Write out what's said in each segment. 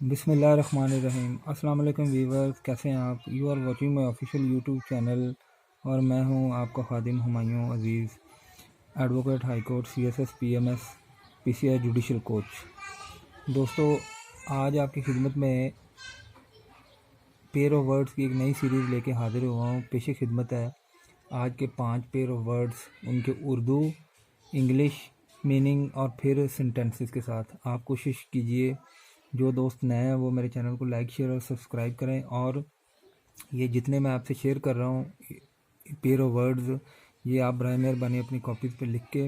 बिस्मिल्लाहिर्रहमानिर्रहीम। अस्सलाम वालेकुम वीवर्स, कैसे हैं आप? You are watching my official YouTube channel और मैं हूं आपका खादिम Humayun Aziz, advocate high court, CSS PMS PCI judicial coach. दोस्तों, आज आपकी खिदमत में पेयर ऑफ वर्ड्स की एक नई सीरीज़ लेके हाजिर हुआ हूँ। पेश खिदमत है आज के 5 पेयर ऑफ वर्ड्स, उनके उर्दू, इंग्लिश मीनिंग और फिर सेंटेंसेस के साथ। आप कोशिश कीजिए, जो दोस्त नए हैं वो मेरे चैनल को लाइक शेयर और सब्सक्राइब करें। और ये जितने मैं आपसे शेयर कर रहा हूँ पेयर ऑफ वर्ड्स, ये आप बराए मेहरबानी अपनी कॉपीज़ पे लिख के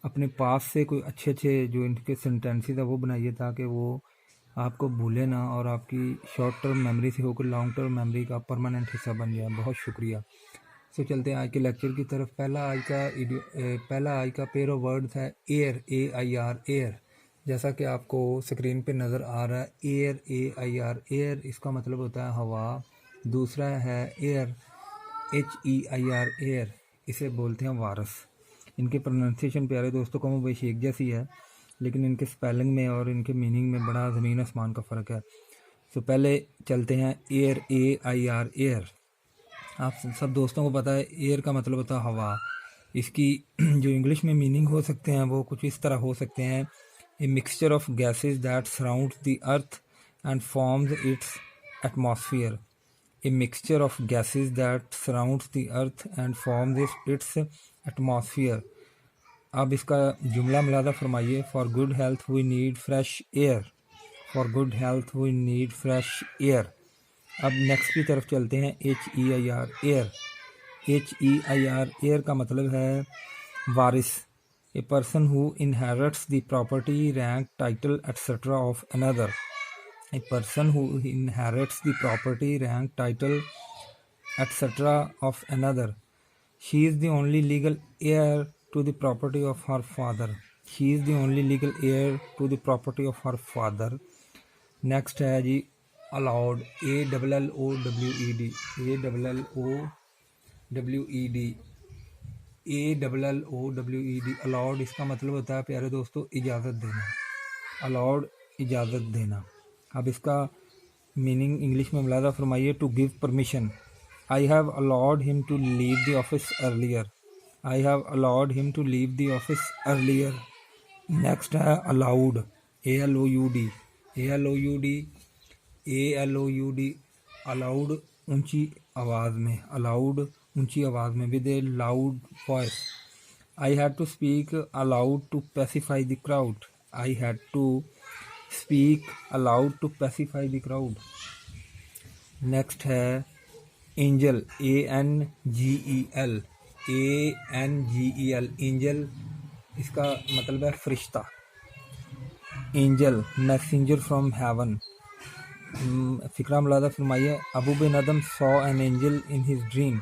अपने पास से कोई अच्छे अच्छे जो इनके सेंटेंसेस है वो बनाइए, ताकि वो आपको भूले ना और आपकी शॉर्ट टर्म मेमोरी से होकर लॉन्ग टर्म मेमोरी का परमानेंट हिस्सा बन जाए। बहुत शुक्रिया। सो चलते हैं आज के लेक्चर की तरफ। पहला आज का पेयर ऑफ वर्ड्स है एयर, AIR, एयर। जैसा कि आपको स्क्रीन पे नज़र आ रहा है, एयर, AIR, एयर, इसका मतलब होता है हवा। दूसरा है एयर, HEIR, एयर, इसे बोलते हैं वारस। इनके प्रोनाउंसिएशन प्यारे दोस्तों कम बेश एक जैसी है, लेकिन इनके स्पेलिंग में और इनके मीनिंग में बड़ा ज़मीन आसमान का फ़र्क है। तो पहले चलते हैं एयर, AIR, एयर। आप सब दोस्तों को पता है एयर का मतलब होता है हवा। इसकी जो इंग्लिश में मीनिंग हो सकते हैं वो कुछ इस तरह हो सकते हैं: a mixture of gases that surrounds the earth and forms its atmosphere. A mixture of gases that surrounds the earth and forms its atmosphere. अब इसका जुमला मुलादा फरमाइए। For good health we need fresh air. For good health we need fresh air. अब next की तरफ चलते हैं। HEIR, air. HEIR, एयर का मतलब है वारिस। A person who inherits the property, rank, title etcetera of another. A person who inherits the property, rank, title etcetera of another. She is the only legal heir to the property of her father. She is the only legal heir to the property of her father. Next है जी allowed, ALLOWED, ALLOWED, allowed. इसका मतलब होता है प्यारे दोस्तों इजाज़त देना। अलाउड, इजाज़त देना। अब इसका मीनिंग इंग्लिश में मुलादा फरमाइए। To give permission. I have allowed him to leave the office earlier. I have allowed him to leave the office earlier. Next है अलाउड, ALOUD, ALOUD, अलाउड, ऊंची आवाज़ में। अलाउड, ऊंची आवाज़ में, with a loud voice. I had to speak aloud to pacify the crowd. I had to speak aloud to pacify the crowd. Next है angel, ANGEL, ANGEL, angel. इसका मतलब है फरिश्ता। Angel, messenger from heaven. फिक्रा मुलादा फरमाइए। Abu bin Adam saw an angel in his dream.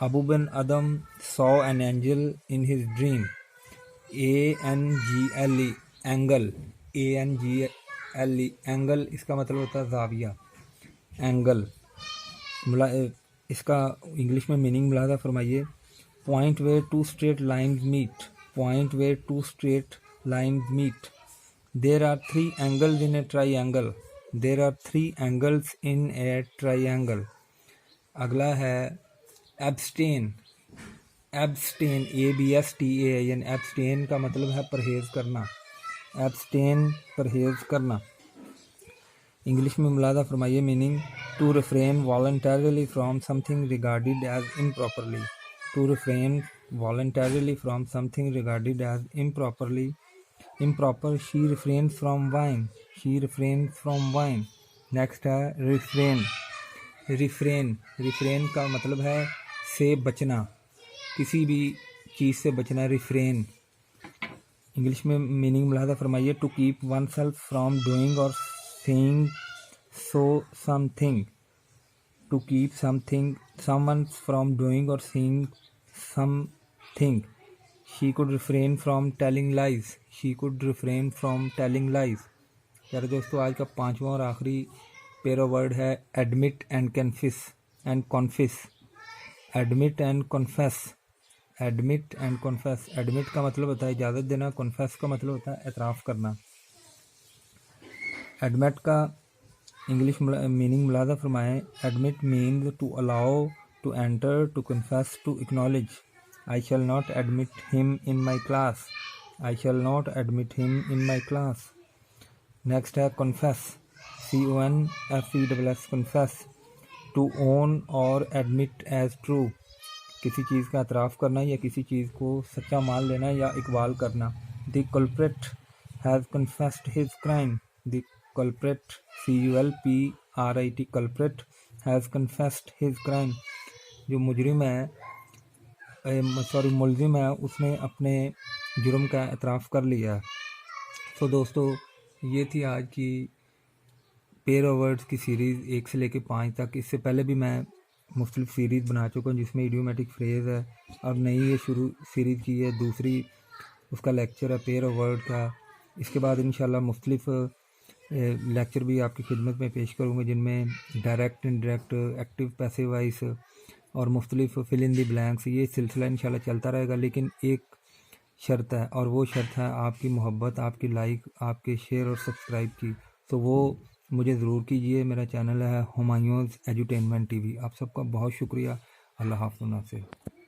Abu bin Adam saw an angel in his dream. ANGLE, angle, ANGLE, angle. इसका मतलब होता है जाविया, एंगल। इसका इंग्लिश में मीनिंग मुलादा फरमाइए। Point where two straight lines meet. Point where two straight lines meet. There are 3 angles in a triangle. There are 3 angles in a triangle. अगला है abstain, abstain, ABSTAIN, abstain का मतलब है परहेज करना। abstain, परहेज करना। इंग्लिश में मुलादा फरमाइए meaning. To refrain voluntarily from something regarded as improperly. To refrain voluntarily from something regarded as improperly. improper, she refrained from wine. She refrained from wine. Next है refrain, refrain का मतलब है से बचना, किसी भी चीज़ से बचना। refrain इंग्लिश में मीनिंग मुलादा फरमाइए। To keep oneself from doing or saying so something. To keep someone from doing or saying something. She could refrain from telling lies. She could refrain from telling lies. यार दोस्तों, आज का 5वां और आखिरी pair of word है admit and confess. Admit and confess. Admit and confess. Admit का मतलब होता है इजाज़त देना। कन्फेस का मतलब होता है एतराफ़ करना। इंग्लिश मीनिंग मुलाजा फरमाएं। Admit means to allow, to enter, to confess, to acknowledge. I shall not admit him in my class. I shall not admit him in my class. Next है confess, CONFESS, confess, to own or admit as true. किसी चीज़ का एतराफ़ करना या किसी चीज़ को सच्चा मान लेना या इकबाल करना। The culprit has confessed his crime. The culprit, CULPRIT, culprit has confessed his crime. जो मुजरिम है, मुलजिम है, उसने अपने जुर्म का एतराफ़ कर लिया। तो दोस्तों, ये थी आज की पेयर ऑफ वर्ड्स की सीरीज़ 1 से लेकर 5 तक। इससे पहले भी मैं मुख्तलिफ सीरीज़ बना चुका हूँ जिसमें इडियोमेटिक फ्रेज़ है। अब नई ये शुरू सीरीज़ की है, दूसरी उसका लेक्चर है पेयर ऑफ वर्ड का। इसके बाद इंशाल्लाह मुख्तलिफ लेक्चर भी आपकी खिदमत में पेश करूँगा जिनमें direct, indirect, active, passive voice और मुख्तलिफ फिल इन दी ब्लैंक्स। ये सिलसिला इंशाल्लाह चलता रहेगा, लेकिन एक शर्त है, और वो शर्त है आपकी मोहब्बत, आपकी लाइक, आपके शेयर और सब्सक्राइब की। तो वो मुझे ज़रूर कीजिए। मेरा चैनल है हुमायूंस एजुटेनमेंट TV। आप सबका बहुत शुक्रिया। अल्लाह हाफ़िज़।